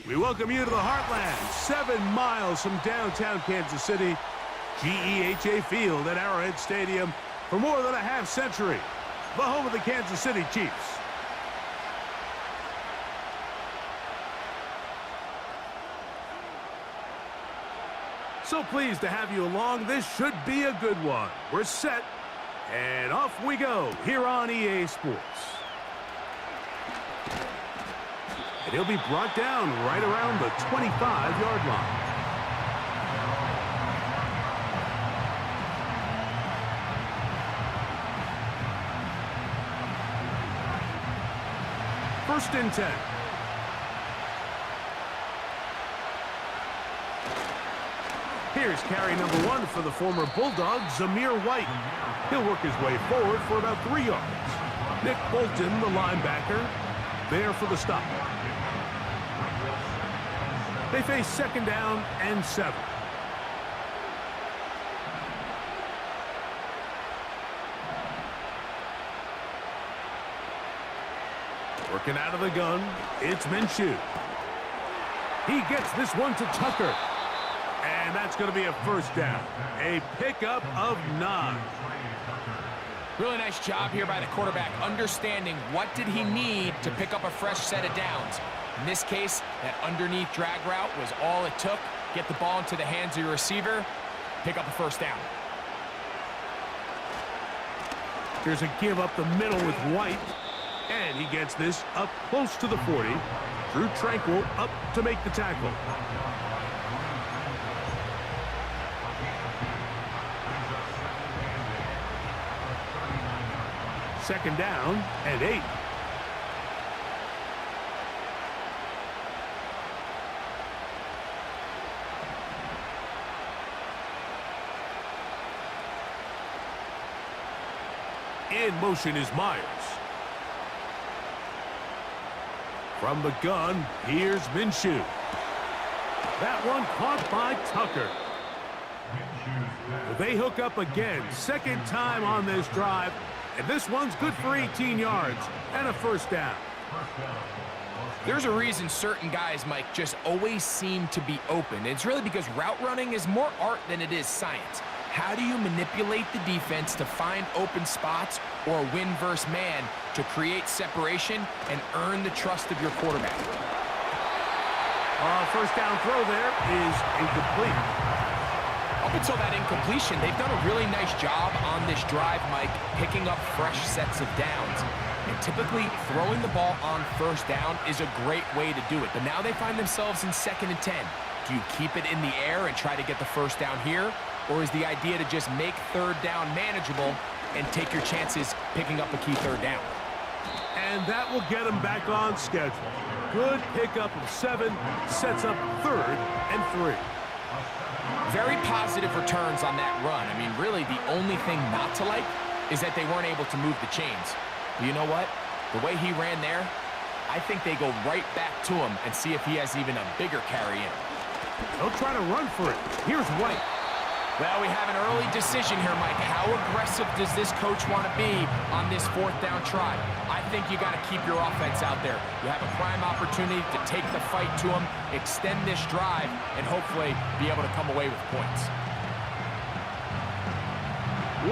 We welcome you to the Heartland, 7 miles from downtown Kansas City, GEHA Field at Arrowhead Stadium for more than a half century, the home of the Kansas City Chiefs. So pleased to have you along. This should be a good one. We're set, and off we go here on EA Sports. And he'll be brought down right around the 25-yard line. First and 10. Here's carry number 1 for the former Bulldog, Zamir White. He'll work his way forward for about 3 yards. Nick Bolton, the linebacker, there for the stop. They face second down and 7. Working out of the gun, it's Minshew. He gets this one to Tucker. And that's going to be a first down. A pickup of 9. Really nice job here by the quarterback, understanding what did he need to pick up a fresh set of downs. In this case, that underneath drag route was all it took. Get the ball into the hands of your receiver, pick up a first down. Here's a give up the middle with White. And he gets this up close to the 40. Drew Tranquill up to make the tackle. Second down and 8. In motion is Myers. From the gun, here's Minshew. That one caught by Tucker. They hook up again, second time on this drive. And this one's good for 18 yards and a first down. There's a reason certain guys, Mike, just always seem to be open. It's really because route running is more art than it is science. How do you manipulate the defense to find open spots or win versus man to create separation and earn the trust of your quarterback? First down throw there is incomplete. Up until that incompletion, they've done a really nice job on this drive, Mike, picking up fresh sets of downs. And typically, throwing the ball on first down is a great way to do it. But now they find themselves in second and 10. Do you keep it in the air and try to get the first down here? Or is the idea to just make third down manageable and take your chances picking up a key third down? And that will get them back on schedule. Good pickup of 7, sets up third and 3. Very positive returns on that run. I mean, really, the only thing not to like is that they weren't able to move the chains. But you know what? The way he ran there, I think they go right back to him and see if he has even a bigger carry in him. They'll try to run for it. Here's White. Well, we have an early decision here, Mike. How aggressive does this coach want to be on this fourth down try? I think you got to keep your offense out there. You have a prime opportunity to take the fight to him, extend this drive, and hopefully be able to come away with points.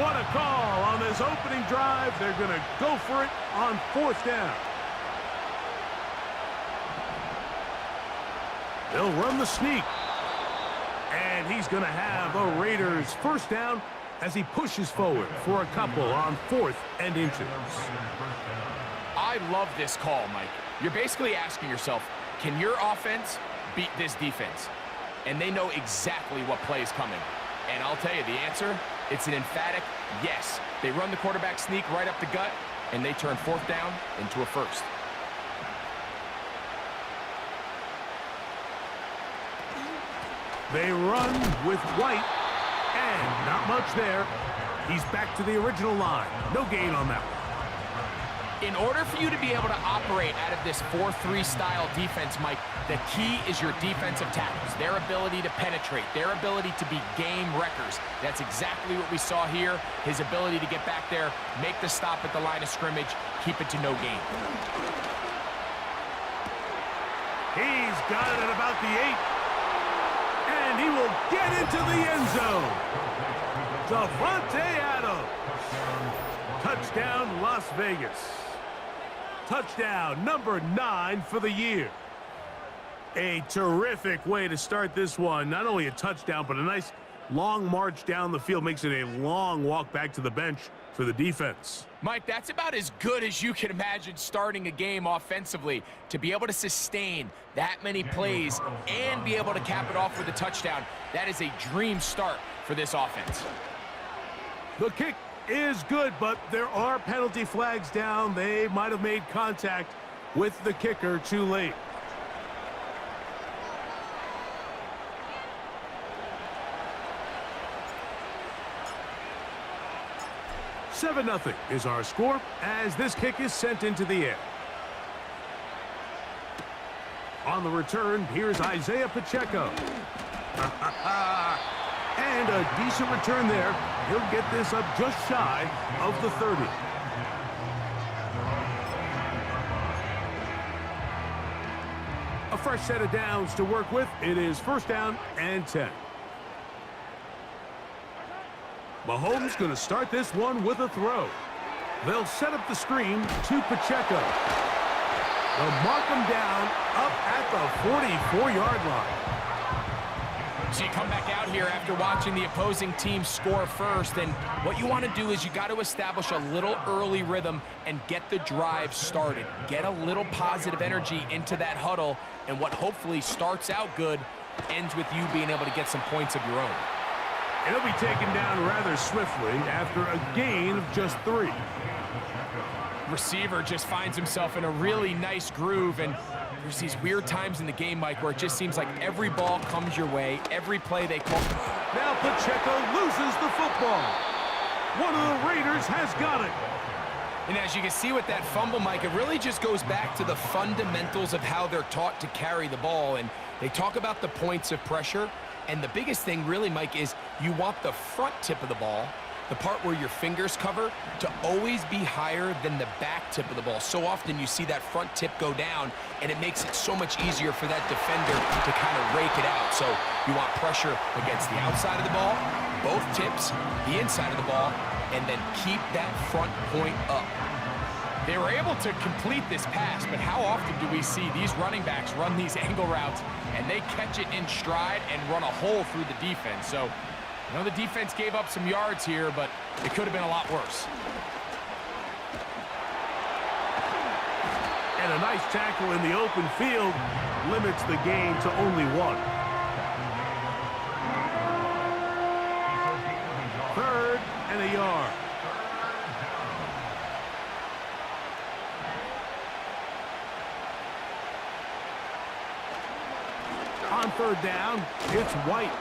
What a call on this opening drive. They're going to go for it on fourth down. They'll run the sneak. And he's going to have a Raiders first down as he pushes forward for a couple on 4th and inches. I love this call, Mike. You're basically asking yourself, can your offense beat this defense? And they know exactly what play is coming. And I'll tell you the answer, it's an emphatic yes. They run the quarterback sneak right up the gut, and they turn fourth down into a first. They run with White, and not much there. He's back to the original line. No gain on that one. In order for you to be able to operate out of this 4-3 style defense, Mike, the key is your defensive tackles, their ability to penetrate, their ability to be game wreckers. That's exactly what we saw here, his ability to get back there, make the stop at the line of scrimmage, keep it to no gain. He's got it at about the 8. And he will get into the end zone. Davante Adams. Touchdown, Las Vegas. Touchdown number 9 for the year. A terrific way to start this one. Not only a touchdown, but a nice long march down the field. Makes it a long walk back to the bench for the defense. Mike, that's about as good as you can imagine starting a game offensively. To be able to sustain that many plays and be able to cap it off with a touchdown, that is a dream start for this offense. The kick is good, but there are penalty flags down. They might have made contact with the kicker too late. Seven 0 is our score as this kick is sent into the air. On the return, here's Isaiah Pacheco. And a decent return there. He'll get this up just shy of the 30. A fresh set of downs to work with. It is first down and 10. Mahomes going to start this one with a throw. They'll set up the screen to Pacheco. They'll mark him down up at the 44-yard line. So you come back out here after watching the opposing team score first, and what you want to do is you got to establish a little early rhythm and get the drive started. Get a little positive energy into that huddle, and what hopefully starts out good ends with you being able to get some points of your own. It'll be taken down rather swiftly after a gain of just 3. Receiver just finds himself in a really nice groove, and there's these weird times in the game, Mike, where it just seems like every ball comes your way, every play they call. Now Pacheco loses the football. One of the Raiders has got it. And as you can see with that fumble, Mike, it really just goes back to the fundamentals of how they're taught to carry the ball. And they talk about the points of pressure. And the biggest thing really, Mike, is you want the front tip of the ball, the part where your fingers cover, to always be higher than the back tip of the ball. So often you see that front tip go down, and it makes it so much easier for that defender to kind of rake it out. So you want pressure against the outside of the ball, both tips, the inside of the ball, and then keep that front point up. They were able to complete this pass, but how often do we see these running backs run these angle routes and they catch it in stride and run a hole through the defense? So, I know the defense gave up some yards here, but it could have been a lot worse. And a nice tackle in the open field limits the gain to only 1. 3rd and a yard. On 3rd down, it's White.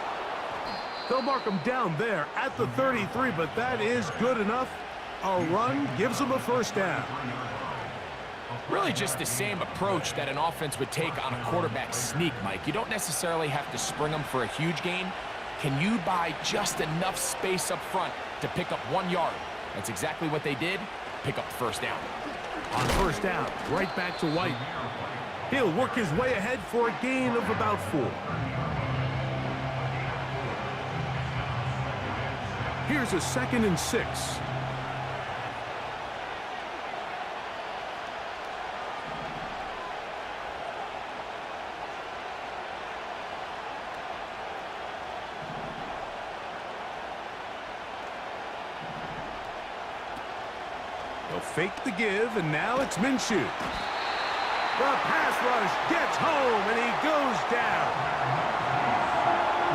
They'll mark him down there at the 33, but that is good enough. A run gives them a first down. Really just the same approach that an offense would take on a quarterback sneak, Mike. You don't necessarily have to spring them for a huge gain. Can you buy just enough space up front to pick up 1 yard? That's exactly what they did. Pick up the first down. On first down, right back to White. He'll work his way ahead for a gain of about 4. Here's a 2nd and 6. They'll fake the give, and now it's Minshew. The pass rush gets home, and he goes down.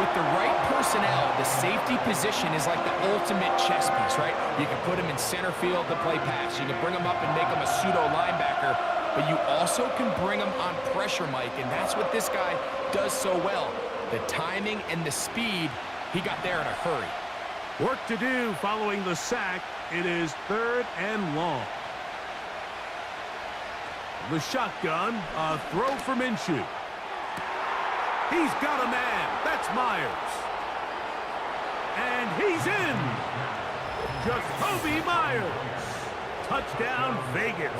With the right personnel, the safety position is like the ultimate chess piece, right? You can put him in center field to play pass. You can bring him up and make him a pseudo linebacker, but you also can bring him on pressure, Mike, and that's what this guy does so well. The timing and the speed, he got there in a hurry. Work to do following the sack. It is 3rd and long. The shotgun, a throw for Minshew. He's got a man. That's Myers. And he's in. Jacoby Myers. Touchdown, Vegas.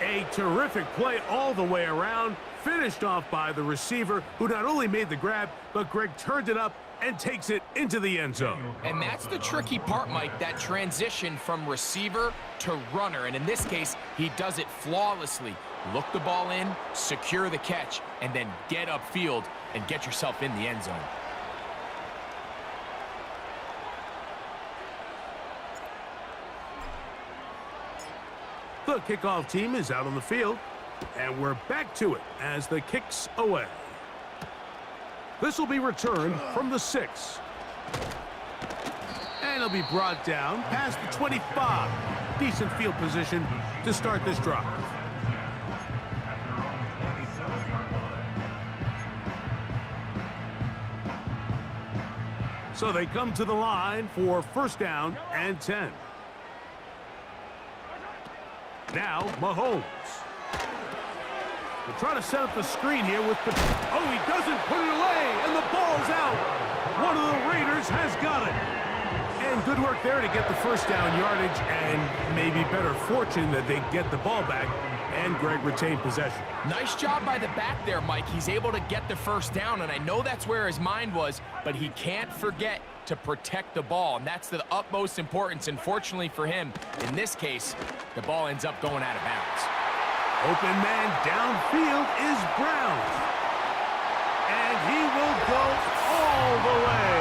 A terrific play all the way around, finished off by the receiver, who not only made the grab, but Greg turned it up and takes it into the end zone. And that's the tricky part, Mike, that transition from receiver to runner. And in this case, he does it flawlessly. Look the ball in, secure the catch, and then get upfield and get yourself in the end zone. The kickoff team is out on the field, and we're back to it as the kick's away. This will be returned from the 6. And it'll be brought down past the 25. Decent field position to start this drive. So they come to the line for first down and 10. Now, Mahomes. They're trying to set up the screen here with the... Oh, he doesn't put it away, and the ball's out. One of the Raiders has got it. And good work there to get the first down yardage, and maybe better fortune that they get the ball back, and Greg retained possession. Nice job by the back there, Mike. He's able to get the first down, and I know that's where his mind was, but he can't forget to protect the ball, and that's the utmost importance. And fortunately for him, in this case, the ball ends up going out of bounds. Open man downfield is Brown. And he will go all the way.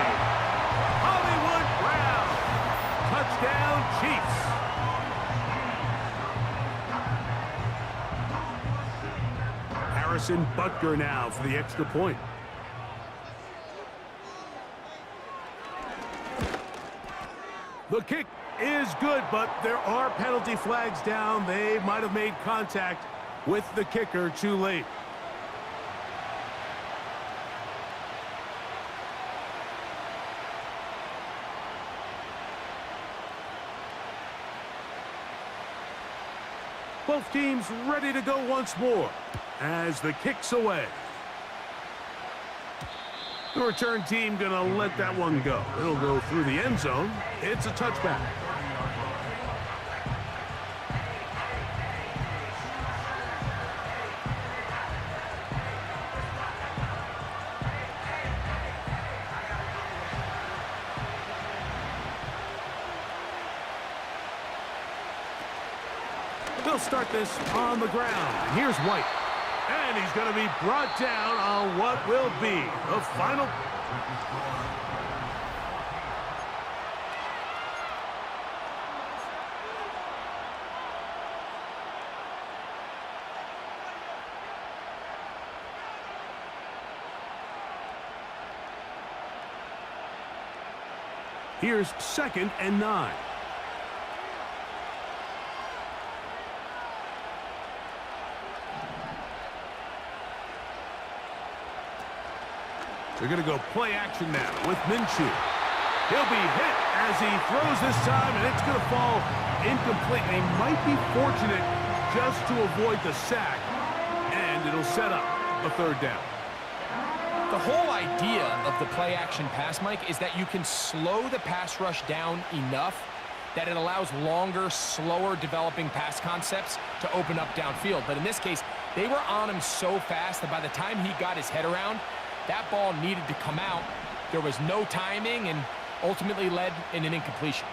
Hollywood Brown. Touchdown, Chiefs. Harrison Butker now for the extra point. The kick is good, but there are penalty flags down. They might have made contact with the kicker too late. Both teams ready to go once more as the kick's away. The return team gonna let that one go. It'll go through the end zone. It's a touchback. They'll start this on the ground. Here's White. And he's going to be brought down on what will be the final. Here's 2nd and 9. They're going to go play action now with Minshew. He'll be hit as he throws this time, and it's going to fall incomplete. They might be fortunate just to avoid the sack, and it'll set up a 3rd down. The whole idea of the play-action pass, Mike, is that you can slow the pass rush down enough that it allows longer, slower developing pass concepts to open up downfield. But in this case, they were on him so fast that by the time he got his head around, that ball needed to come out. There was no timing and ultimately led in an incompletion.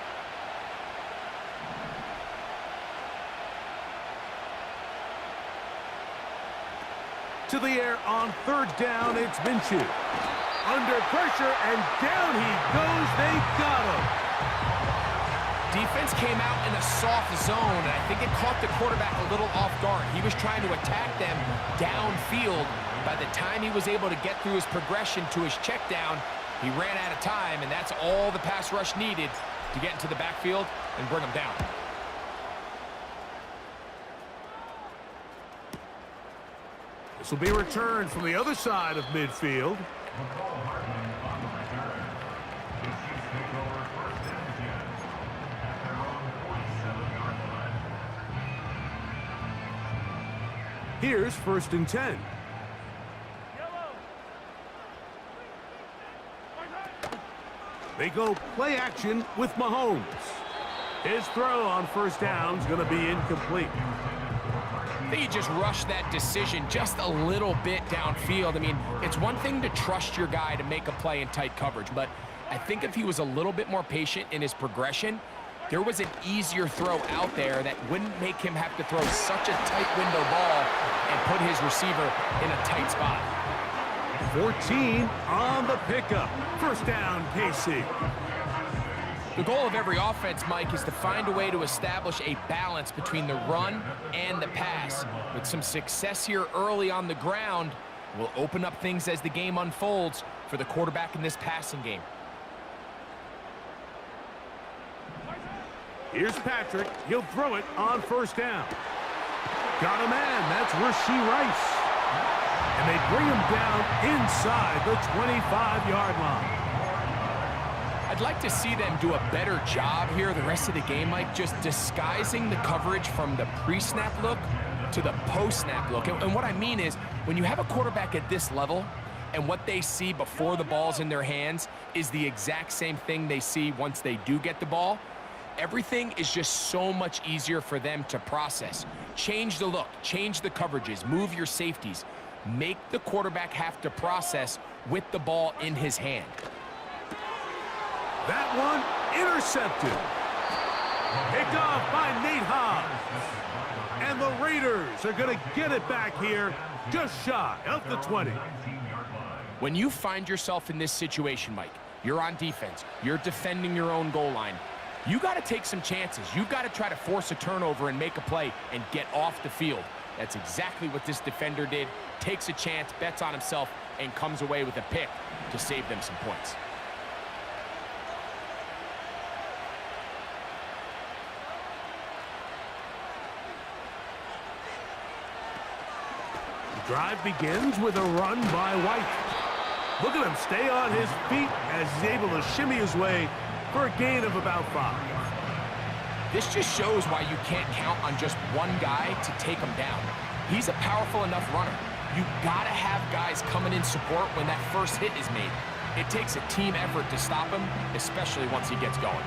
To the air on 3rd down, it's Minshew. Under pressure, and down he goes. They got him. Defense came out in a soft zone, and I think it caught the quarterback a little off guard. He was trying to attack them downfield. By the time he was able to get through his progression to his check down, he ran out of time, and that's all the pass rush needed to get into the backfield and bring him down. This will be returned from the other side of midfield. Here's 1st and 10. They go play action with Mahomes. His throw on 1st down is going to be incomplete. I think he just rushed that decision just a little bit downfield. I mean, it's one thing to trust your guy to make a play in tight coverage, but I think if he was a little bit more patient in his progression, there was an easier throw out there that wouldn't make him have to throw such a tight window ball and put his receiver in a tight spot. 14 on the pickup. First down, KC. The goal of every offense, Mike, is to find a way to establish a balance between the run and the pass. With some success here early on the ground, will open up things as the game unfolds for the quarterback in this passing game. Here's Patrick. He'll throw it on first down. Got a man. That's Rashee Rice. And they bring him down inside the 25-yard line. I'd like to see them do a better job here the rest of the game, Mike, just disguising the coverage from the pre-snap look to the post-snap look. And what I mean is, when you have a quarterback at this level and what they see before the ball's in their hands is the exact same thing they see once they do get the ball, everything is just so much easier for them to process. Change the look, change the coverages, move your safeties. Make the quarterback have to process with the ball in his hand. That one intercepted. Picked off by Nate Hobbs. And the Raiders are going to get it back here just shy of the 20. When you find yourself in this situation, Mike, you're on defense, you're defending your own goal line, you got to take some chances. You've got to try to force a turnover and make a play and get off the field. That's exactly what this defender did. Takes a chance, bets on himself, and comes away with a pick to save them some points. The drive begins with a run by White. Look at him stay on his feet as he's able to shimmy his way for a gain of about 5. This just shows why you can't count on just one guy to take him down. He's a powerful enough runner. You gotta have guys coming in support when that first hit is made. It takes a team effort to stop him, especially once he gets going.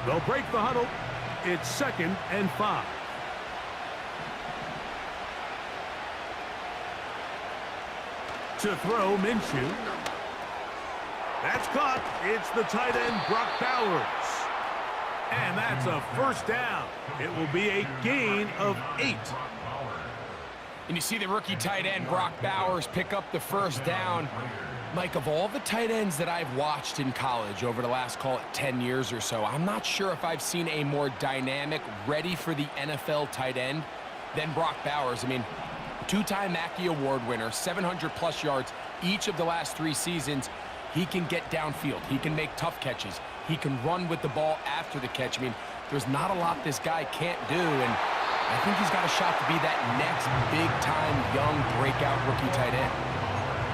They'll break the huddle. It's 2nd and 5. To throw, Minshew. That's caught. It's the tight end, Brock Bowers. And that's a first down. It will be a gain of 8. And you see the rookie tight end, Brock Bowers, pick up the first down. Mike, of all the tight ends that I've watched in college over the last, call it 10 years or so, I'm not sure if I've seen a more dynamic, ready for the NFL tight end than Brock Bowers. I mean, two-time Mackey Award winner, 700-plus yards each of the last 3 seasons. He can get downfield. He can make tough catches. He can run with the ball after the catch. I mean, there's not a lot this guy can't do, and I think he's got a shot to be that next big-time young breakout rookie tight end.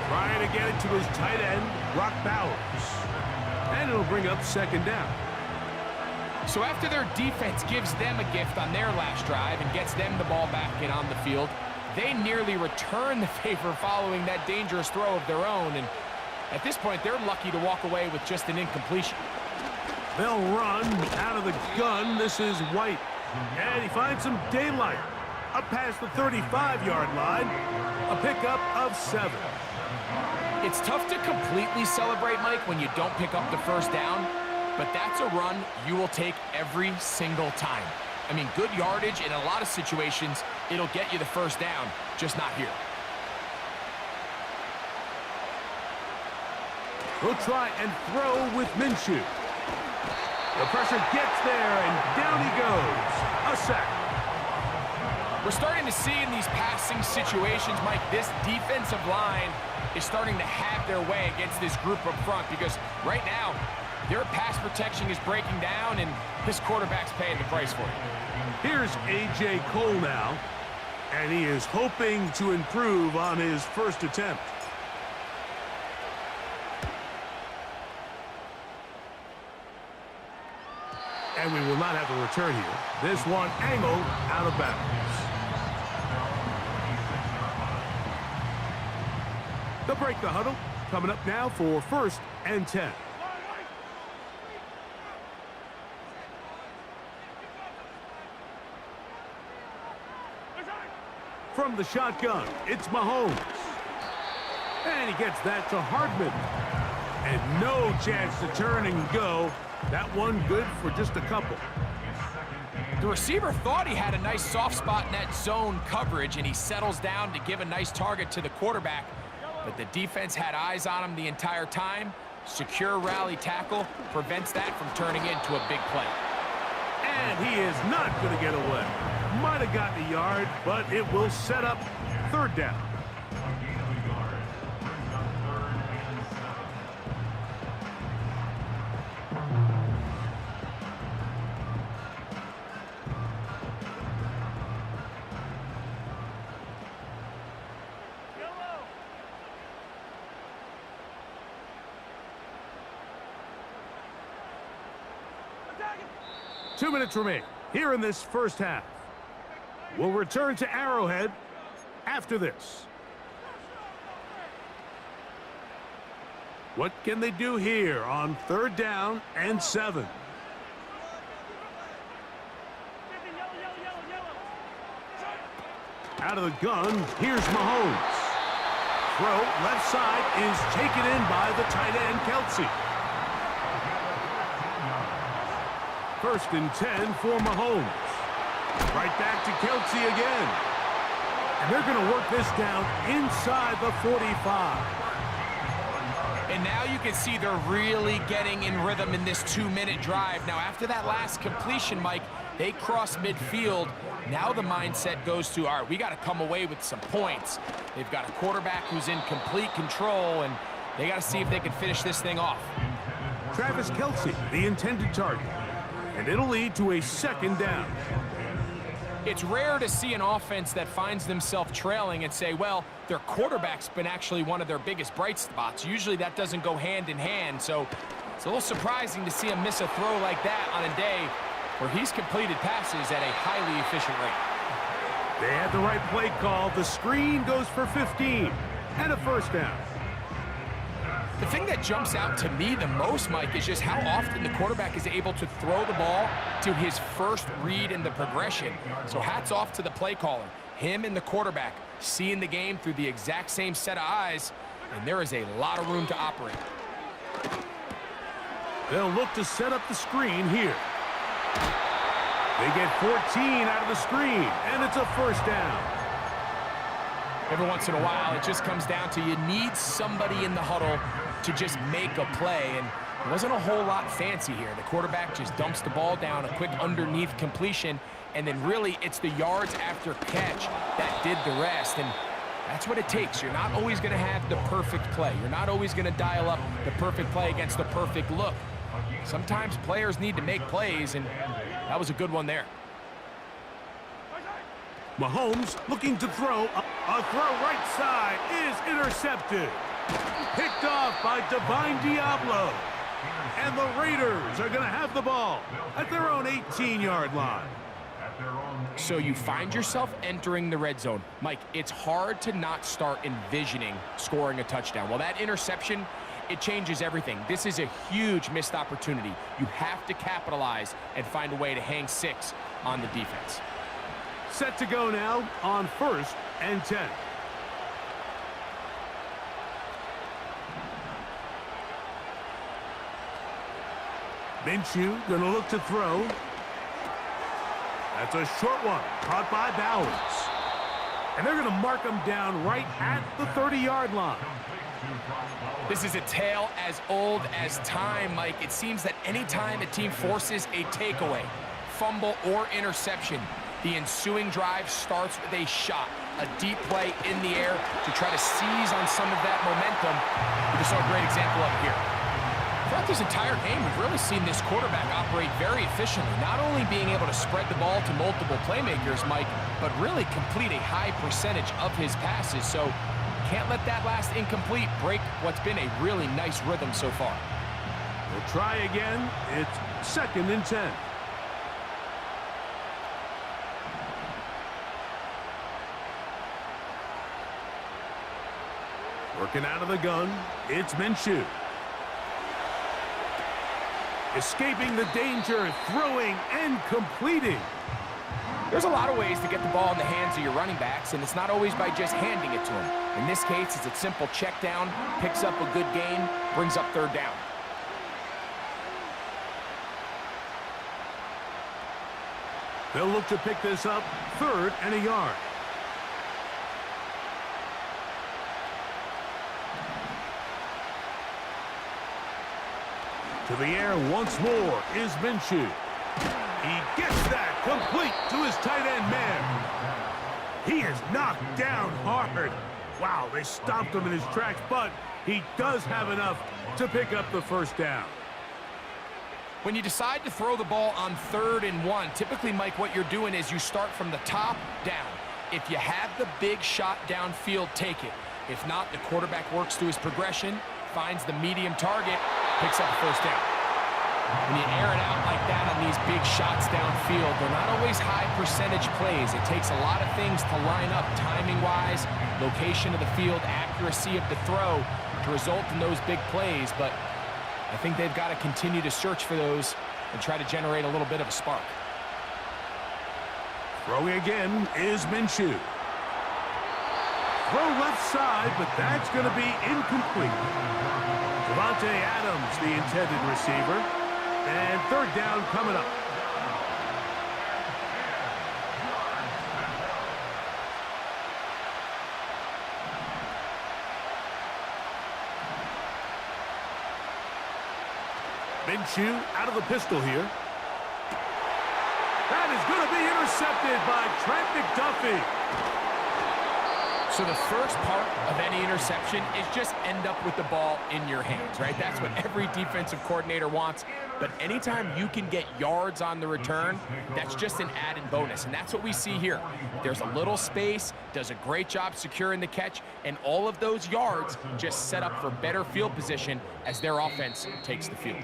Trying to get it to his tight end, Brock Bowers. And it'll bring up 2nd down. So after their defense gives them a gift on their last drive and gets them the ball back and on the field, they nearly return the favor following that dangerous throw of their own, and at this point, they're lucky to walk away with just an incompletion. They'll run out of the gun. This is White. And he finds some daylight. Up past the 35-yard line. A pickup of 7. It's tough to completely celebrate, Mike, when you don't pick up the first down, but that's a run you will take every single time. I mean, good yardage in a lot of situations, it'll get you the first down, just not here. He'll try and throw with Minshew. The pressure gets there, and down he goes. A sack. We're starting to see in these passing situations, Mike, this defensive line is starting to have their way against this group up front because right now, their pass protection is breaking down, and this quarterback's paying the price for it. Here's A.J. Cole now, and he is hoping to improve on his first attempt. And we will not have a return here. This one angled out of bounds. They'll break the huddle. Coming up now for 1st and 10. From the shotgun, it's Mahomes. And he gets that to Hardman. And no chance to turn and go. That one good for just a couple. The receiver thought he had a nice soft spot in that zone coverage, and he settles down to give a nice target to the quarterback. But the defense had eyes on him the entire time. Secure rally tackle prevents that from turning into a big play. And he is not going to get away. Might have gotten a yard, but it will set up third down. Two minutes remain here in this first half. We'll return to Arrowhead after this. What can they do here on third down and 7? Out of the gun, here's Mahomes. Throw left side is taken in by the tight end, Kelce. First and 10 for Mahomes. Right back to Kelce again. And they're going to work this down inside the 45. And now you can see they're really getting in rhythm in this 2-minute drive. Now, after that last completion, Mike, they cross midfield. Now the mindset goes to, all right, we got to come away with some points. They've got a quarterback who's in complete control, and they got to see if they can finish this thing off. Travis Kelce, the intended target. And it'll lead to a second down. It's rare to see an offense that finds themselves trailing and say, well, their quarterback's been actually one of their biggest bright spots. Usually that doesn't go hand in hand, so it's a little surprising to see him miss a throw like that on a day where he's completed passes at a highly efficient rate. They had the right play call. The screen goes for 15 and a first down. The thing that jumps out to me the most, Mike, is just how often the quarterback is able to throw the ball to his first read in the progression. So hats off to the play caller. Him and the quarterback seeing the game through the exact same set of eyes, and there is a lot of room to operate. They'll look to set up the screen here. They get 14 out of the screen, and it's a first down. Every once in a while, it just comes down to you need somebody in the huddle to just make a play, and it wasn't a whole lot fancy here. The quarterback just dumps the ball down, a quick underneath completion, and then really it's the yards after catch that did the rest, and that's what it takes. You're not always going to have the perfect play. You're not always going to dial up the perfect play against the perfect look. Sometimes players need to make plays, and that was a good one there. Mahomes looking to throw. A throw right side is intercepted. Picked off by Divine Diablo. And the Raiders are going to have the ball at their own 18-yard line. So you find yourself entering the red zone. Mike, it's hard to not start envisioning scoring a touchdown. Well, that interception, it changes everything. This is a huge missed opportunity. You have to capitalize and find a way to hang 6 on the defense. Set to go now on first and 10. Minshew going to look to throw. That's a short one, caught by Bowers. And they're going to mark him down right at the 30-yard line. This is a tale as old as time, Mike. It seems that anytime a team forces a takeaway, fumble, or interception, the ensuing drive starts with a shot, a deep play in the air to try to seize on some of that momentum. We just saw a great example of it here. Throughout this entire game, we've really seen this quarterback operate very efficiently, not only being able to spread the ball to multiple playmakers, Mike, but really complete a high percentage of his passes. So can't let that last incomplete break what's been a really nice rhythm so far. We'll try again. It's second and 10. Working out of the gun, it's Minshew. Escaping the danger, throwing and completing. There's a lot of ways to get the ball in the hands of your running backs, and it's not always by just handing it to them. In this case, it's a simple check down, picks up a good gain, brings up third down. They'll look to pick this up, 3rd and a yard. To the air once more is Minshew. He gets that complete to his tight end man. He is knocked down hard. Wow, they stopped him in his tracks, but he does have enough to pick up the first down. When you decide to throw the ball on 3rd and 1, typically, Mike, what you're doing is you start from the top down. If you have the big shot downfield, take it. If not, the quarterback works through his progression, finds the medium target, picks up the first down. When you air it out like that on these big shots downfield, they're not always high percentage plays. It takes a lot of things to line up timing-wise, location of the field, accuracy of the throw to result in those big plays, but I think they've got to continue to search for those and try to generate a little bit of a spark. Throwing again is Minshew. Throw left side, but that's going to be incomplete. Davante Adams, the intended receiver. And 3rd down coming up. Minshew out of the pistol here. That is going to be intercepted by Trent McDuffie. So the first part of any interception is just end up with the ball in your hands, right? That's what every defensive coordinator wants. But anytime you can get yards on the return, that's just an added bonus. And that's what we see here. There's a little space, does a great job securing the catch, and all of those yards just set up for better field position as their offense takes the field.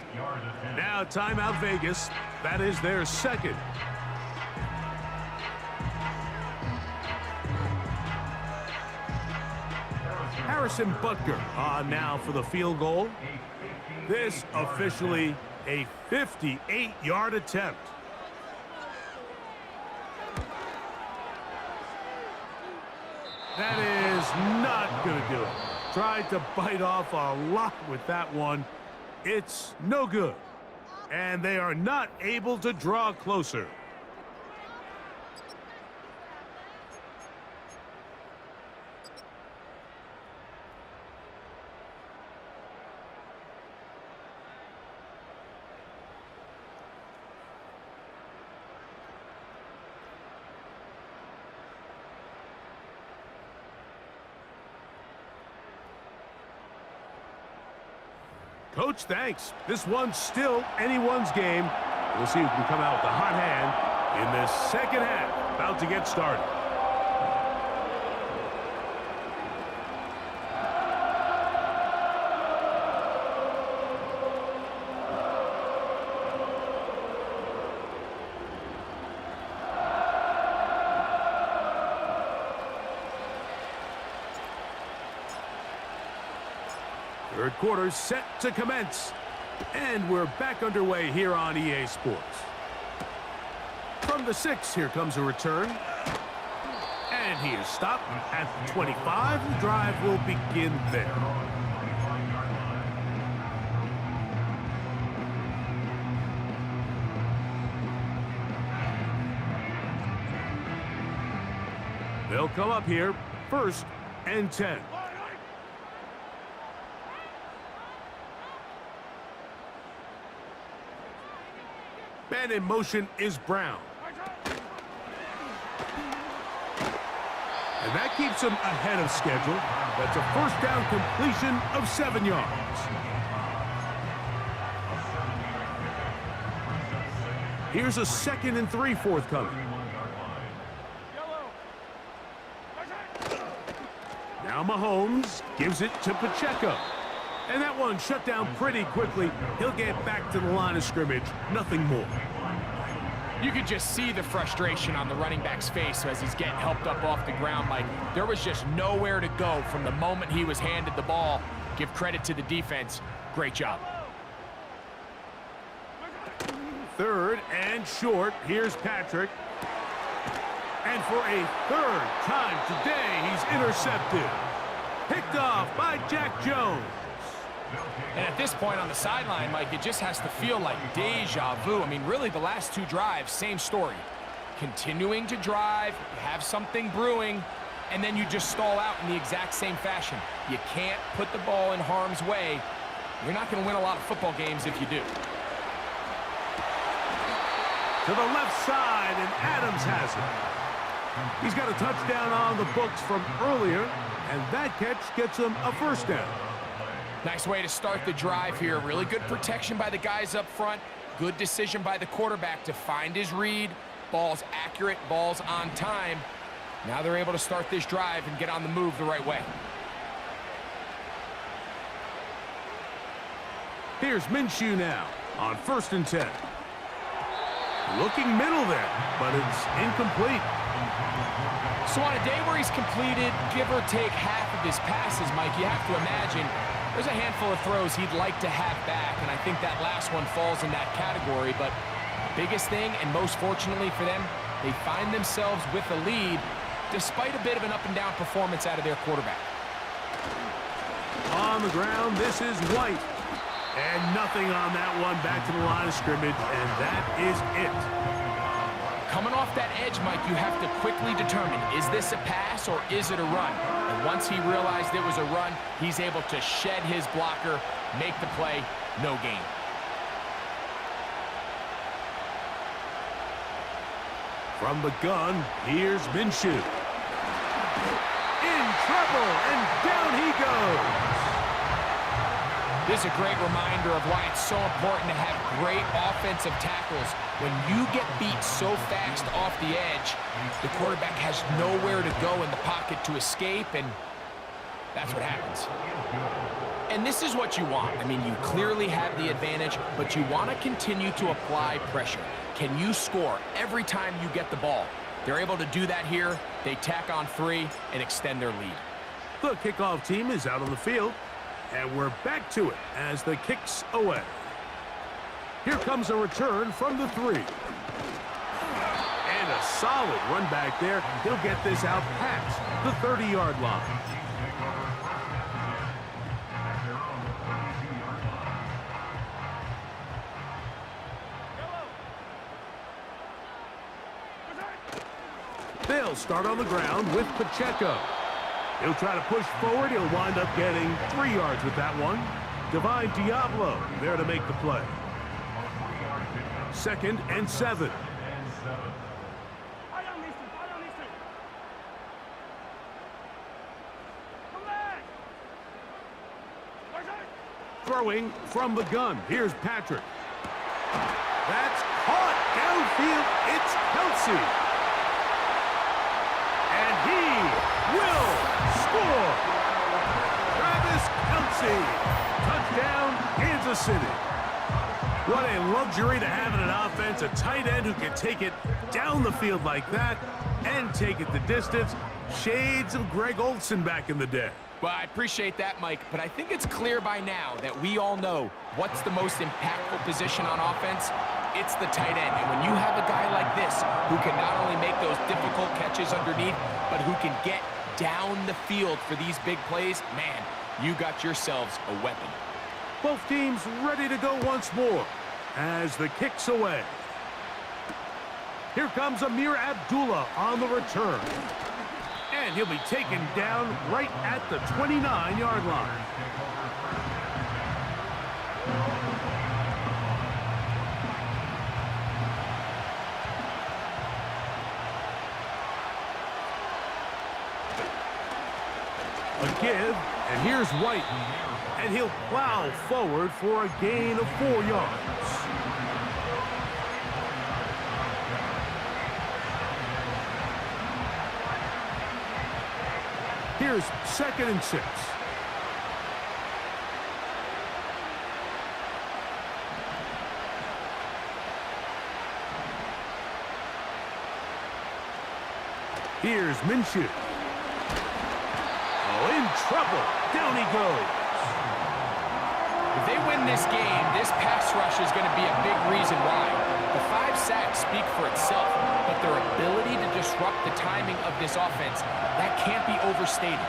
Now timeout Vegas. That is their 2nd. Harrison Butker on now for the field goal. This officially a 58-yard attempt. That is not going to do it. Tried to bite off a lot with that one. It's no good. And they are not able to draw closer. Coach, thanks. This one's still anyone's game. We'll see who can come out with the hot hand in this 2nd half. About to get started. Third quarter set to commence. And we're back underway here on EA Sports. From the 6, here comes a return. And he is stopped at the 25. The drive will begin there. They'll come up here, 1st and 10. Man in motion is Brown. And that keeps him ahead of schedule. That's a 1st down completion of 7 yards. Here's a 2nd and 3 forthcoming. Now Mahomes gives it to Pacheco. And that one shut down pretty quickly. He'll get back to the line of scrimmage. Nothing more. You could just see the frustration on the running back's face as he's getting helped up off the ground, Mike. There was just nowhere to go from the moment he was handed the ball. Give credit to the defense. Great job. 3rd and short. Here's Patrick. And for a third time today, he's intercepted. Picked off by Jack Jones. And at this point on the sideline, Mike, it just has to feel like deja vu. I mean, really, the last two drives, same story. Continuing to drive, have something brewing, and then you just stall out in the exact same fashion. You can't put the ball in harm's way. You're not going to win a lot of football games if you do. To the left side, and Adams has it. He's got a touchdown on the books from earlier, and that catch gets him a first down. Nice way to start the drive here. Really good protection by the guys up front. Good decision by the quarterback to find his read. Ball's accurate, ball's on time. Now they're able to start this drive and get on the move the right way. Here's Minshew now on 1st and 10. Looking middle there, but it's incomplete. So on a day where he's completed, give or take half of his passes, Mike, you have to imagine there's a handful of throws he'd like to have back, and I think that last one falls in that category. But biggest thing, and most fortunately for them, they find themselves with a lead despite a bit of an up-and-down performance out of their quarterback. On the ground, this is White. And nothing on that one, back to the line of scrimmage, and that is it. Coming off that edge, Mike, you have to quickly determine, is this a pass or is it a run? And once he realized it was a run, he's able to shed his blocker, make the play, no gain. From the gun, here's Minshew. In trouble, and down he goes. This is a great reminder of why it's so important to have great offensive tackles. When you get beat so fast off the edge, the quarterback has nowhere to go in the pocket to escape, and that's what happens. And this is what you want. I mean, you clearly have the advantage, but you want to continue to apply pressure. Can you score every time you get the ball? They're able to do that here. They tack on 3 and extend their lead. The kickoff team is out on the field, and we're back to it as the kick's away. Here comes a return from the 3. And a solid run back there. He'll get this out past the 30-yard line. They'll start on the ground with Pacheco. He'll try to push forward. He'll wind up getting 3 yards with that one. Divine Diablo there to make the play. 2nd and 7. Throwing from the gun. Here's Patrick. That's caught downfield. It's Kelsey. And he will score. Travis Kelsey. Touchdown, Kansas City. What a luxury to have in an offense, a tight end who can take it down the field like that and take it the distance. Shades of Greg Olsen back in the day. Well, I appreciate that, Mike, but I think it's clear by now that we all know what's the most impactful position on offense. It's the tight end. And when you have a guy like this who can not only make those difficult catches underneath, but who can get down the field for these big plays, man, you got yourselves a weapon. Both teams ready to go once more as the kick's away. Here comes Amir Abdullah on the return. And he'll be taken down right at the 29-yard line. A give, and here's White. And he'll plow forward for a gain of 4 yards. Here's 2nd and 6. Here's Minshew. Oh, in trouble. Down he goes. If they win this game, this pass rush is going to be a big reason why. The 5 sacks speak for itself, but their ability to disrupt the timing of this offense, that can't be overstated.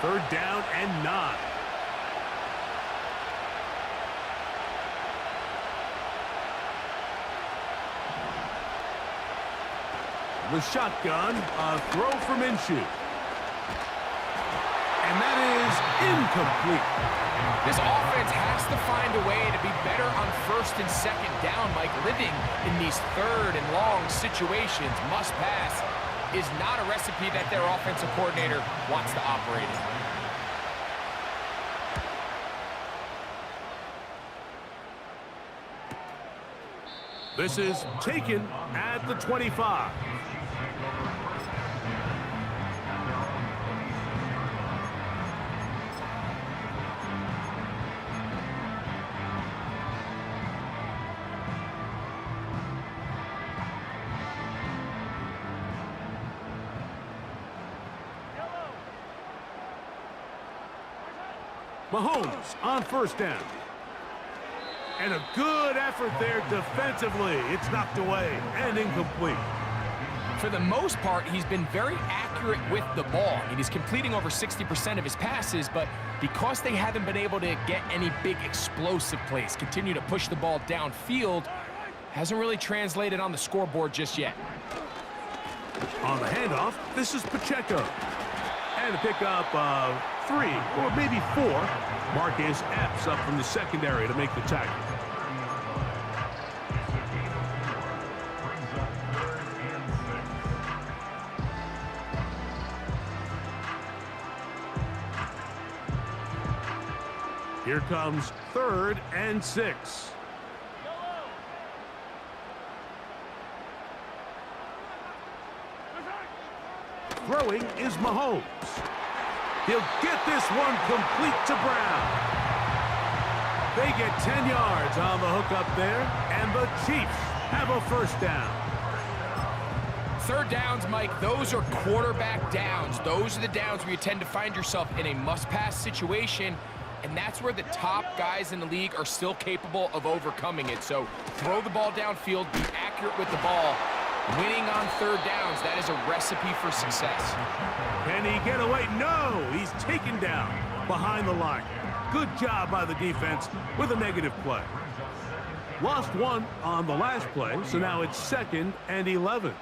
3rd down and 9. The shotgun, a throw for Minshew. And that is incomplete. This offense has to find a way to be better on 1st and 2nd down, Mike. Living in these 3rd and long situations, must pass, is not a recipe that their offensive coordinator wants to operate in. This is taken at the 25. Mahomes on 1st down. And a good effort there defensively. It's knocked away and incomplete. For the most part, he's been very accurate with the ball. I mean, he's completing over 60% of his passes, but because they haven't been able to get any big explosive plays, continue to push the ball downfield, hasn't really translated on the scoreboard just yet. On the handoff, this is Pacheco. And a pickup of 3 or maybe 4. Marcus Epps up from the secondary to make the tackle. Here comes 3rd and 6. Throwing is Mahomes. He'll get this one complete to Brown. They get 10 yards on the hook up there, and the Chiefs have a 1st down. 3rd downs, Mike, those are quarterback downs. Those are the downs where you tend to find yourself in a must-pass situation, and that's where the top guys in the league are still capable of overcoming it. So throw the ball downfield, be accurate with the ball. Winning on 3rd downs, that is a recipe for success. Can he get away? No, he's taken down behind the line. Good job by the defense with a negative play. Lost 1 on the last play, so now it's 2nd and 11.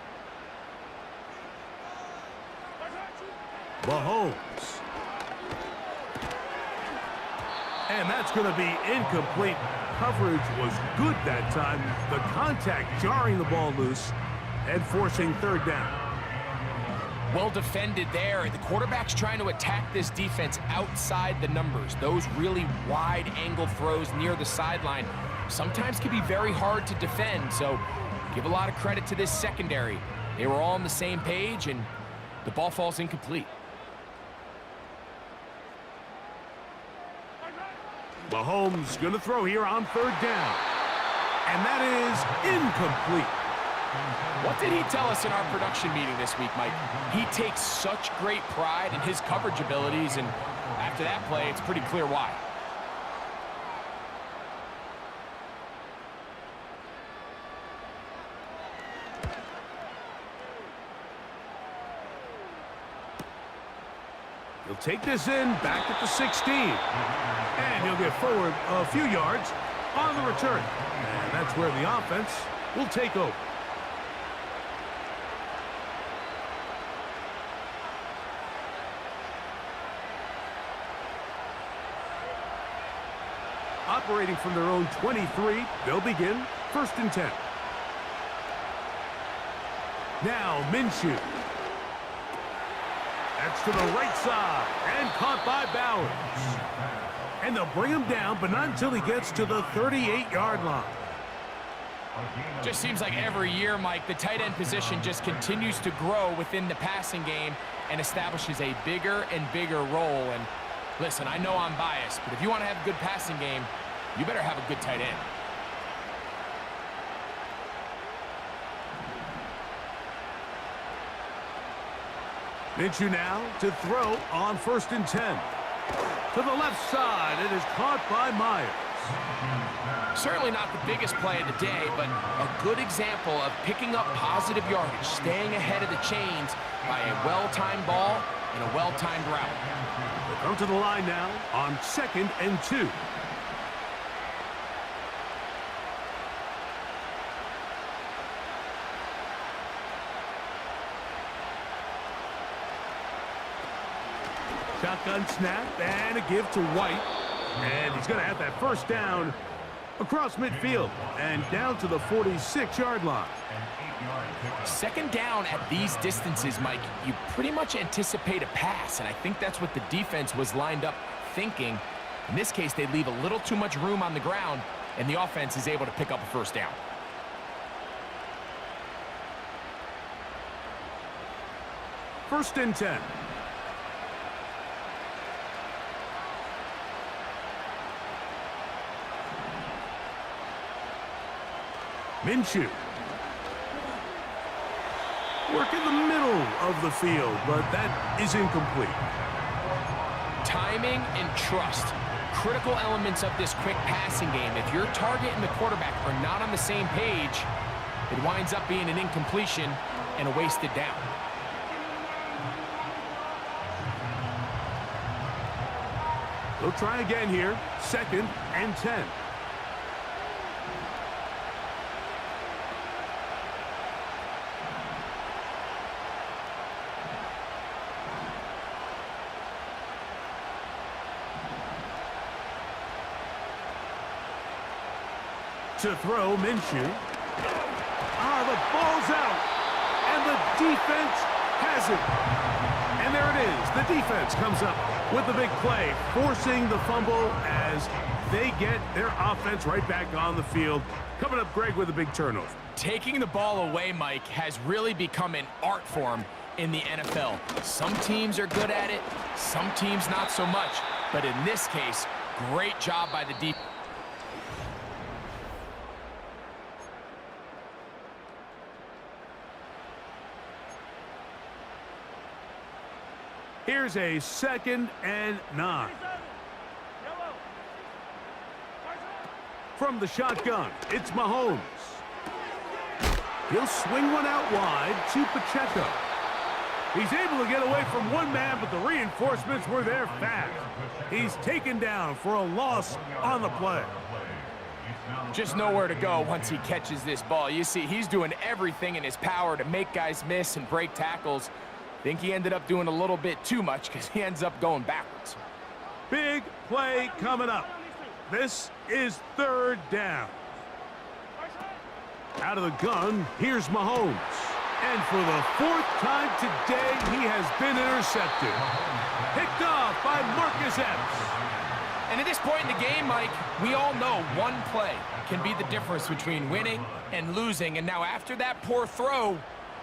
Mahomes. And that's going to be incomplete. Coverage was good that time. The contact jarring the ball loose and forcing 3rd down. Well defended there. The quarterback's trying to attack this defense outside the numbers. Those really wide angle throws near the sideline sometimes can be very hard to defend. So give a lot of credit to this secondary. They were all on the same page, and the ball falls incomplete. Mahomes going to throw here on 3rd down. And that is incomplete. What did he tell us in our production meeting this week, Mike? He takes such great pride in his coverage abilities, and after that play, it's pretty clear why. He'll take this in back at the 16. And he'll get forward a few yards on the return. And that's where the offense will take over. Operating from their own 23, they'll begin 1st and 10. Now Minshew. That's to the right side and caught by Bowers. And they'll bring him down, but not until he gets to the 38-yard line. Just seems like every year, Mike, the tight end position just continues to grow within the passing game and establishes a bigger and bigger role. And listen, I know I'm biased, but if you want to have a good passing game, you better have a good tight end. Minshew now to throw on 1st and 10. To the left side, it is caught by Myers. Certainly not the biggest play of the day, but a good example of picking up positive yardage, staying ahead of the chains by a well-timed ball and a well-timed route. They come to the line now on 2nd and 2. Shotgun snap and a give to White. And he's going to have that first down across midfield and down to the 46-yard line. 2nd down at these distances, Mike, you pretty much anticipate a pass, and I think that's what the defense was lined up thinking. In this case, they leave a little too much room on the ground, and the offense is able to pick up a first down. First and 10. Minshew. Work in the middle of the field, but that is incomplete. Timing and trust, critical elements of this quick passing game. If your target and the quarterback are not on the same page, it winds up being an incompletion and a wasted down. They'll try again here. 2nd and 10. To throw, Minshew. The ball's out, and the defense has it. And there it is. The defense comes up with the big play, forcing the fumble as they get their offense right back on the field. Coming up, Greg, with a big turnover. Taking the ball away, Mike, has really become an art form in the NFL. Some teams are good at it, some teams not so much. But in this case, great job by the defense. Here's a 2nd and 9. From the shotgun, it's Mahomes. He'll swing one out wide to Pacheco. He's able to get away from one man, but the reinforcements were there fast. He's taken down for a loss on the play. Just nowhere to go once he catches this ball. You see, he's doing everything in his power to make guys miss and break tackles. Think he ended up doing a little bit too much because he ends up going backwards. Big play coming up. This is 3rd down. Out of the gun, here's Mahomes. And for the 4th time today, he has been intercepted. Picked off by Marcus Epps. And at this point in the game, Mike, we all know one play can be the difference between winning and losing. And now after that poor throw,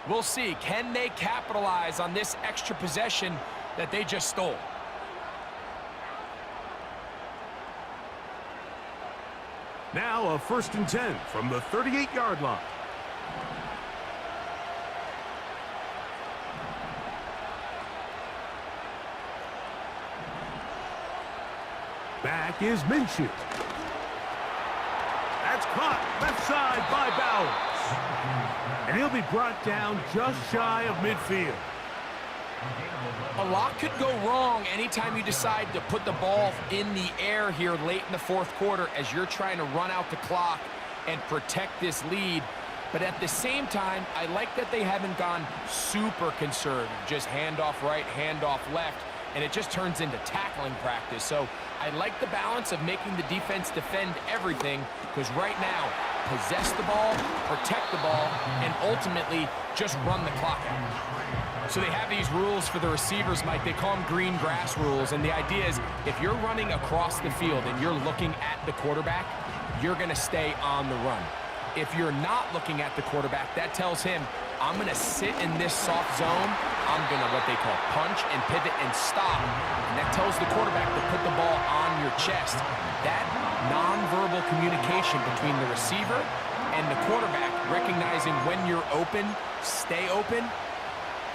we'll see, can they capitalize on this extra possession that they just stole? Now a 1st and 10 from the 38-yard line. Back is Minshew. That's caught left side by Bowers. And he'll be brought down just shy of midfield. A lot could go wrong anytime you decide to put the ball in the air here late in the 4th quarter as you're trying to run out the clock and protect this lead. But at the same time, I like that they haven't gone super conservative, just handoff right, handoff left, and it just turns into tackling practice. So I like the balance of making the defense defend everything, because right now, possess the ball, protect the ball, and ultimately just run the clock out. So they have these rules for the receivers, Mike. They call them green grass rules, and the idea is if you're running across the field and you're looking at the quarterback, you're going to stay on the run. If you're not looking at the quarterback, that tells him, I'm going to sit in this soft zone. I'm going to what they call punch and pivot and stop. And that tells the quarterback to put the ball on your chest. That nonverbal communication between the receiver and the quarterback, recognizing when you're open, stay open,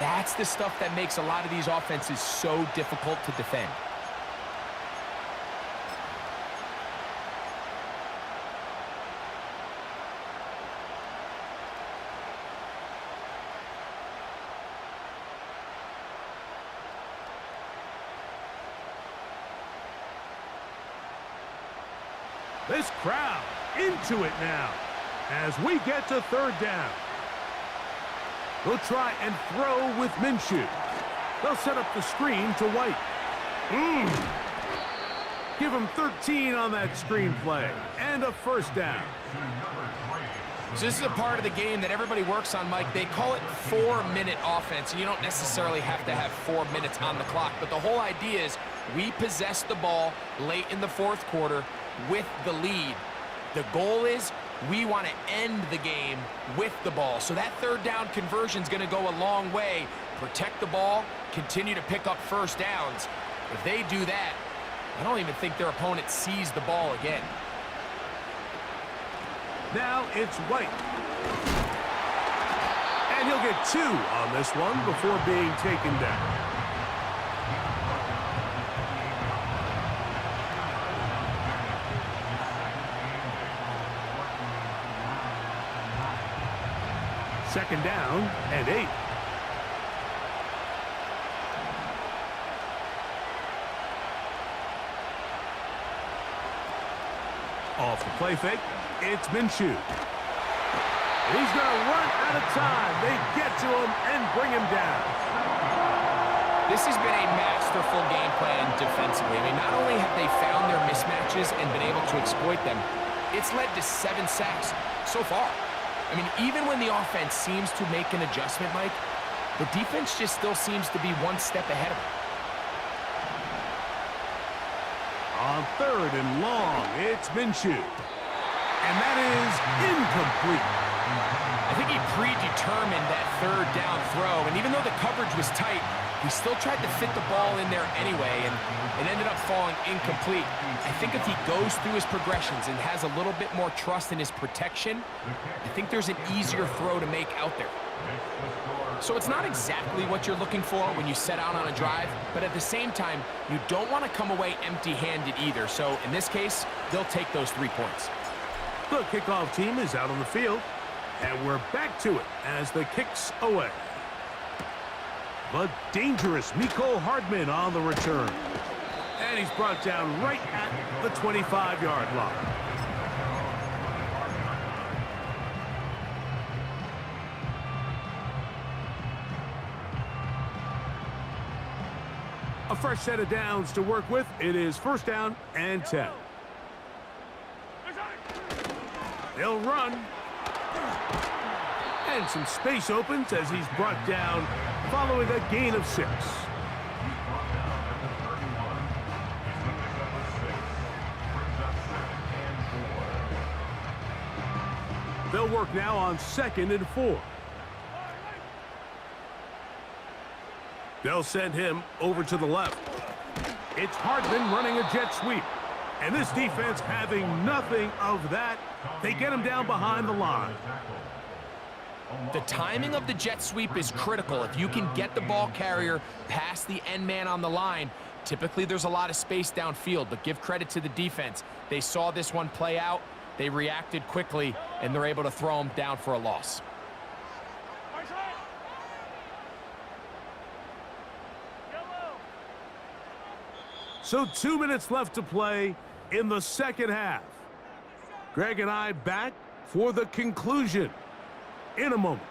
that's the stuff that makes a lot of these offenses so difficult to defend. This crowd into it now as we get to third down. They'll try and throw with Minshew. They'll set up the screen to White. Give him 13 on that screen play and a first down. So this is a part of the game that everybody works on, Mike. They call it 4-minute offense, and you don't necessarily have to have 4 minutes on the clock. But the whole idea is we possess the ball late in the fourth quarter with the lead. The goal is we want to end the game with the ball. So that third down conversion is going to go a long way. Protect the ball, continue to pick up first downs. If they do that, I don't even think their opponent sees the ball again. Now it's White. And he'll get 2 on this one before being taken down. Second down and 8. Off the play fake, it's Minshew. He's going to run out of time. They get to him and bring him down. This has been a masterful game plan defensively. I mean, not only have they found their mismatches and been able to exploit them, it's led to 7 sacks so far. I mean, even when the offense seems to make an adjustment, Mike, the defense just still seems to be one step ahead of them. On third and long, it's Minshew. And that is incomplete. I think he predetermined that third down throw, and even though the coverage was tight, he still tried to fit the ball in there anyway, and it ended up falling incomplete. I think if he goes through his progressions and has a little bit more trust in his protection, I think there's an easier throw to make out there. So it's not exactly what you're looking for when you set out on a drive, but at the same time, you don't want to come away empty-handed either. So in this case, they'll take those 3 points. The kickoff team is out on the field, and we're back to it as the kick's away. The dangerous Mecole Hardman on the return. And he's brought down right at the 25-yard line. A fresh set of downs to work with. It is first down and 10. They'll run. And some space opens as he's brought down following a gain of 6. They'll work now on 2nd and 4. They'll send him over to the left. It's Hardman running a jet sweep. And this defense having nothing of that. They get him down behind the line. The timing of the jet sweep is critical. If you can get the ball carrier past the end man on the line, typically there's a lot of space downfield, but give credit to the defense. They saw this one play out, they reacted quickly, and they're able to throw him down for a loss. So 2 minutes left to play in the second half. Greg and I back for the conclusion in a moment.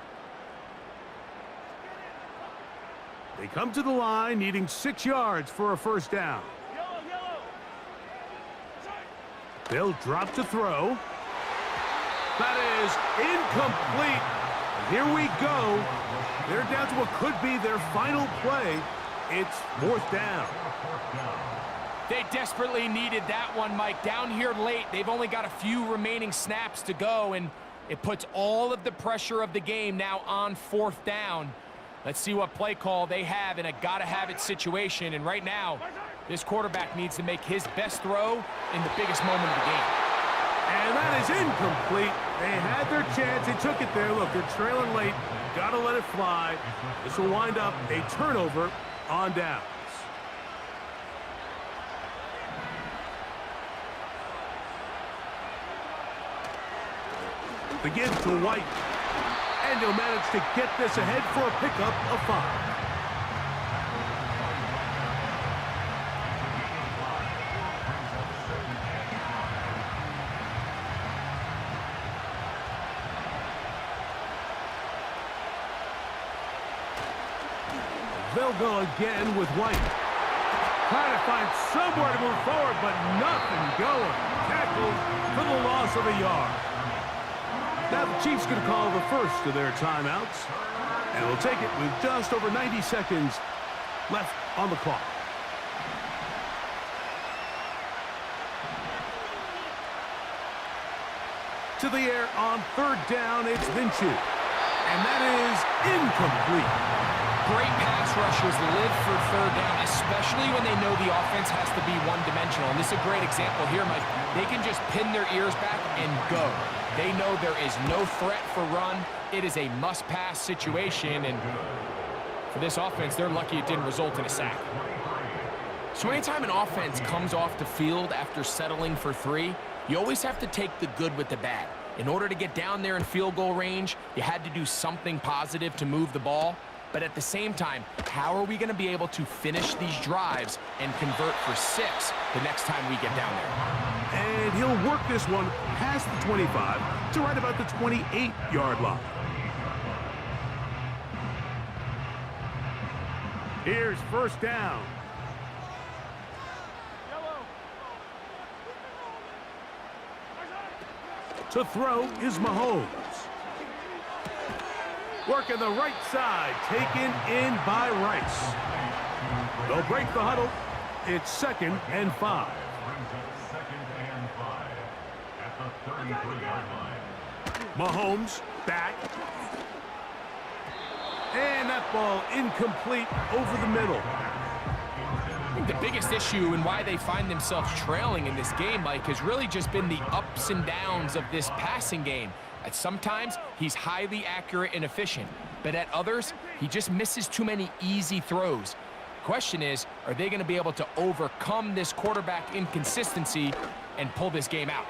They come to the line needing 6 yards for a first down. They'll drop to throw. That is incomplete. And here we go. They're down to what could be their final play. It's 4th down. They desperately needed that one, Mike. Down here late, they've only got a few remaining snaps to go, and it puts all of the pressure of the game now on 4th down. Let's see what play call they have in a gotta-have-it situation. And right now, this quarterback needs to make his best throw in the biggest moment of the game. And that is incomplete. They had their chance. They took it there. Look, they're trailing late. Gotta let it fly. This will wind up a turnover on downs. Begin to White. And he'll manage to get this ahead for a pickup of 5. They'll go again with White. Trying to find somewhere to move forward, but nothing going. Tackled for the loss of a yard. Now the Chiefs going to call the first of their timeouts. And we'll take it with just over 90 seconds left on the clock. To the air on third down, it's Minshew. And that is incomplete. Great pass rushers live for third down, especially when they know the offense has to be one-dimensional. And this is a great example here, Mike. They can just pin their ears back and go. They know there is no threat for run. It is a must-pass situation, and for this offense, they're lucky it didn't result in a sack. So anytime an offense comes off the field after settling for 3, you always have to take the good with the bad. In order to get down there in field goal range, you had to do something positive to move the ball. But at the same time, how are we going to be able to finish these drives and convert for 6 the next time we get down there? And he'll work this one past the 25 to right about the 28-yard line. Here's first down. To throw is Mahomes. Working the right side, taken in by Rice. They'll break the huddle. It's 2nd and 5. Mahomes back. And that ball incomplete over the middle. I think the biggest issue and why they find themselves trailing in this game, Mike, has really just been the ups and downs of this passing game. At sometimes, he's highly accurate and efficient, but at others, he just misses too many easy throws. Question is, are they going to be able to overcome this quarterback inconsistency and pull this game out?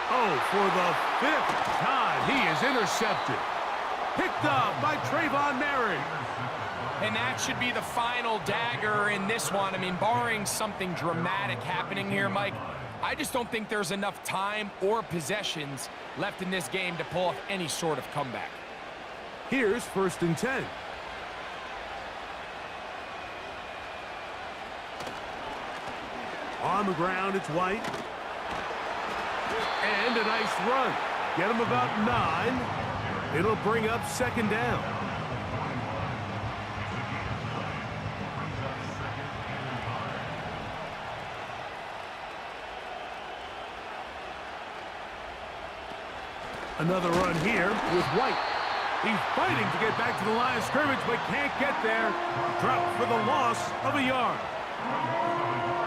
Oh, for the 5th time, he is intercepted. Picked up by Trayvon Merrick. And that should be the final dagger in this one. I mean, barring something dramatic happening here, Mike, I just don't think there's enough time or possessions left in this game to pull off any sort of comeback. Here's 1st and 10. On the ground, it's White. And a nice run. Get him about 9. It'll bring up 2nd down. Another run here with White. He's fighting to get back to the line of scrimmage, but can't get there. Dropped for the loss of a yard.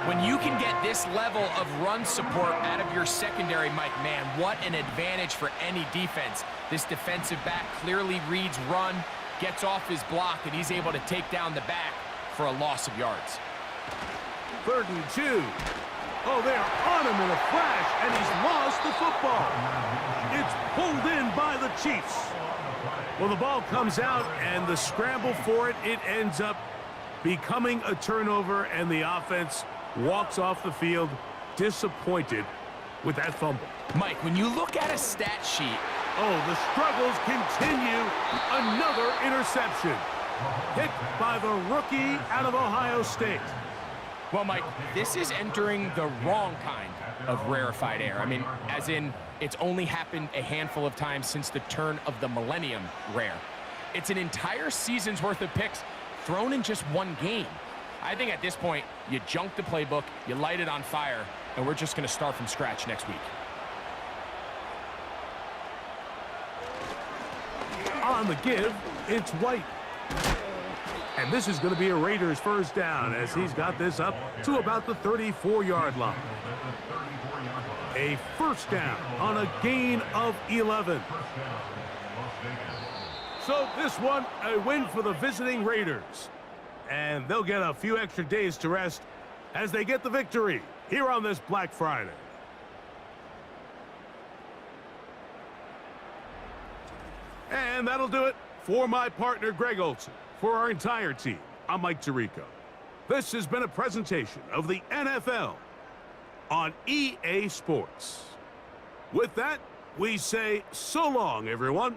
When you can get this level of run support out of your secondary, Mike, man, what an advantage for any defense. This defensive back clearly reads run, gets off his block, and he's able to take down the back for a loss of yards. 3rd and 2. Oh, they're on him in a flash, and he's lost the football. It's pulled in by the Chiefs. Well, the ball comes out, and the scramble for it, it ends up becoming a turnover, and the offense walks off the field disappointed with that fumble. Mike, when you look at a stat sheet, oh, the struggles continue. Another interception. Hit by the rookie out of Ohio State. well, Mike, this is entering the wrong kind of rarefied air. I mean, as in, it's only happened a handful of times since the turn of the millennium rare. It's an entire season's worth of picks thrown in just one game. I think at this point, you junk the playbook, you light it on fire, and we're just going to start from scratch next week. On the give, it's White. And this is going to be a Raiders first down as he's got this up to about the 34-yard line. A first down on a gain of 11. So this one, a win for the visiting Raiders. And they'll get a few extra days to rest as they get the victory here on this Black Friday. And that'll do it for my partner, Greg Olson. For our entire team, I'm Mike Tirico. This has been a presentation of the NFL on EA Sports. With that, we say so long, everyone.